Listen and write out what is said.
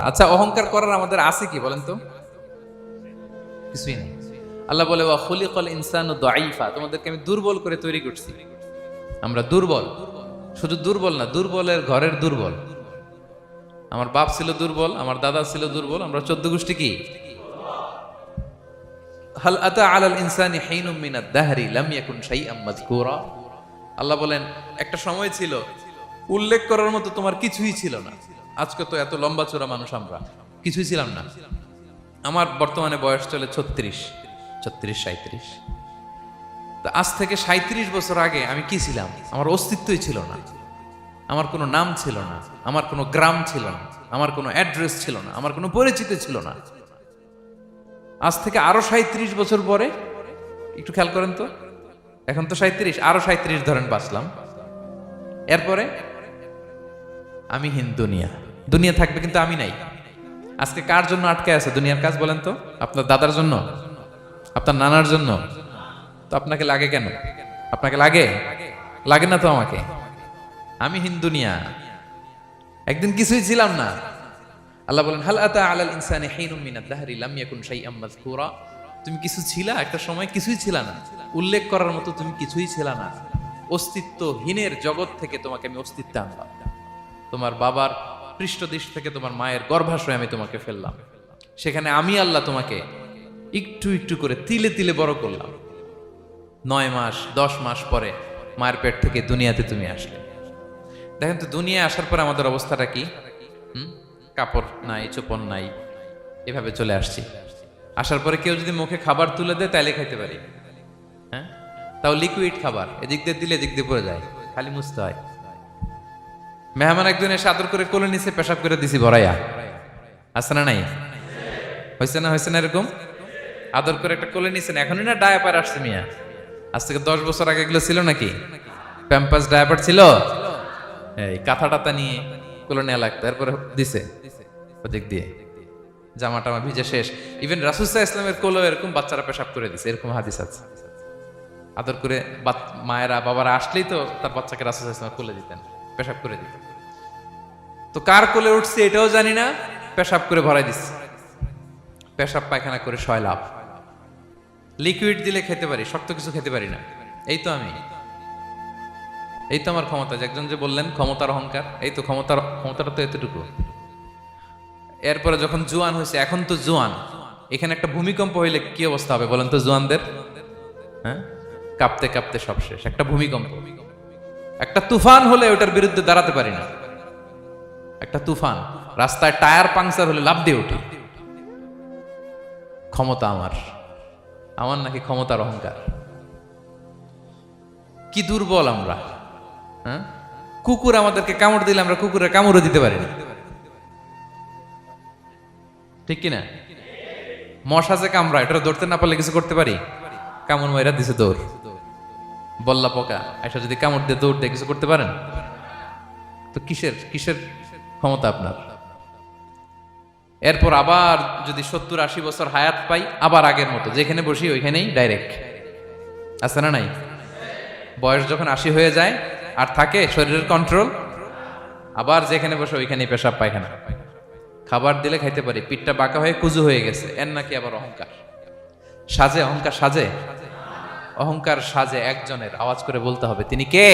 আচ্ছা, অহংকার করার আমাদের আছে কি বলেন তো? কিছুই নেই। আল্লাহ বলে ওয়া খুলিকাল ইনসানু দাঈফা, তোমাদেরকে আমি দুর্বল করে তৈরি করছি। আমরা দুর্বল, শুধু দুর্বল না, দুর্বলের ঘরের দুর্বল। আমার বাপ ছিল দুর্বল, আমার দাদা ছিল দুর্বল, আমরা 14 গোষ্ঠী কি? হাল আতা আলাল ইনসানি হিনুম মিনাদ দাহরি লাম ইয়াকুন শাইআম মাযকুরা। আল্লাহ বলেন একটা সময় ছিল উল্লেখ করার মতো তোমার কিছুই ছিল না। আজকে তো এত লম্বা চোরা মানুষ, আমরা কিছুই ছিলাম না। আমার বর্তমানে বয়স চলে 36, 37। তা আজ থেকে 37 বছর আগে আমি কি ছিলাম? আমার অস্তিত্বই ছিল না। আমার কোনো নাম ছিল না, আমার কোনো গ্রাম ছিল না, আমার কোনো অ্যাড্রেস ছিল না, আমার কোনো পরিচিতি ছিল না। আজ থেকে আরো 37 বছর পরে একটু খেয়াল করেন তো, এখন তো 37, আরো 37 ধরেন বাঁচলাম। এরপরে আমি দুনিয়া, দুনিয়া থাকবে কিন্তু আমি নাই। আজকে কার জন্য আটকে আছে দুনিয়ার কাজ বলেন তো? আপনার দাদার জন্য? আপনার নানার জন্য? তো আপনাকে লাগে কেন? আপনাকে লাগে? লাগে না তো আমাকে। আমি দুনিয়া, একদিন কিছুই ছিলাম না। আল্লাহ বলেন হাল আতা আলাল ইনসানি হিনুম মিনাদ দাহরি লাম ইয়াকুন শাইআম মাযকুরা। তুমি কিছু ছিলা, একটা সময় কিছুই ছিলা না, উল্লেখ করার মতো তুমি কিছুই ছিলা না। অস্তিত্বহীনের জগৎ থেকে তোমাকে আমি অস্তিত্ব আনলাম। তোমার বাবার পৃষ্ঠদেশ থেকে তোমার মায়ের গর্ভাশয়ে আমি তোমাকে ফেললাম। সেখানে আমি আল্লাহ তোমাকে একটু একটু করে তিলে তিলে বড় করলাম। 9 মাস 10 মাস পরে মায়ের পেট থেকে দুনিয়াতে তুমি আসলে। দেখেন তো দুনিয়ায় আসার পরে আমাদের অবস্থাটা কি? কাপড় নাই, চোপন নাই, এভাবে চলে আসছি। আসার পরে কেউ যদি মুখে খাবার তুলে দেয় তাইলে খাইতে পারি, হ্যাঁ? তাও লিকুইড খাবার, এদিক দিয়ে দিলে এদিক দিয়ে পড়ে যায়, খালি মুছতে হয়। মেহমান একজন এসে আদর করে কোলে নিচে পেশাব করে দিছি ভরাইয়া, আছে না নাই? হয়েছে না, হয়েছে না এরকম? আদর করে একটা কোলে নিছেন, এখনই না ডায়াপার আসছে মিয়া। আজ থেকে 10 বছর আগে এগুলো ছিল নাকি? প্যাম্পাস ডায়াপার ছিল, এই কাঁথা টাতা নিয়ে কোলে নেওয়া লাগতো, এরপরে দিছে ওদিক দিয়ে জামা টামা ভিজে শেষ। ইভেন রাসূল সাল্লাল্লাহু আলাইহি ওয়াসাল্লামের কোলেও এরকম বাচ্চারা পেশাব করে দিছে, এরকম হাদিস আছে। আদর করে মায়েরা বাবারা আসলেই তো তার বাচ্চাকে রাসূল সাল্লাল্লাহু আলাইহি ওয়াসাল্লাম কোলে দিতেন, পেশাব করে দিতেন। তো কার কোলে উঠছে এটাও জানি না, পেশাব করে ভরাই দিচ্ছে। পেশাব পায়খানা করে 6 লাভ। লিকুইড দিলে খেতে পারি, শক্ত কিছু খেতে পারি না। এই তো আমি, এই তো আমার ক্ষমতা। একজন যে বললেন ক্ষমতার অহংকার, এই তো ক্ষমতাটা তো এতটুকু। এরপরে যখন জোয়ান হয়েছে, এখন তো জোয়ান, এখানে একটা ভূমিকম্প হইলে কি অবস্থা হবে বলেন তো জোয়ানদের? হ্যাঁ, কাঁপতে কাঁপতে সব শেষ। একটা ভূমিকম্প, একটা তুফান হলে ওটার বিরুদ্ধে দাঁড়াতে পারি না। একটা তুফান, রাস্তায় টায়ার পাংচার হলে লাফ দিয়ে উঠি। ক্ষমতা আমার, আমার নাকি ক্ষমতার অহংকার। কি দুর্বল আমরা, হ্যাঁ? কুকুর আমাদেরকে কামড় দিলে আমরা কুকুরের কামড়ও দিতে পারি না, ঠিক কিনা? মশা যে কামড়ায়, এটা ধরতে না পারলে কিছু করতে পারি? কামড় মাইরা দিছে দৌড়। বল্লা পোকা এসে যদি কামড় দিয়ে দৌড় দিয়ে কিছু করতে পারেন? তো কিসের কিসের ক্ষমতা আপনার? এরপর আবার যদি 70-80 বছর হায়াত পাই, আবার আগের মতো যেখানে বসি ওইখানেই ডাইরেক্ট, আছে না নাই? বয়স যখন 80 হয়ে যায় আর থাকে শরীরের কন্ট্রোল, আবার যেখানে বসে ওইখানেই পেশাব পায়খানা। খাবার দিলে খাইতে পারি, পিঠটা বাঁকা হয়ে কুজু হয়ে গেছে, এর নাকি আবার অহংকার। সাজে অহংকার, সাজে অহংকার সাজে একজনের, আওয়াজ করে বলতে হবে তিনি কে?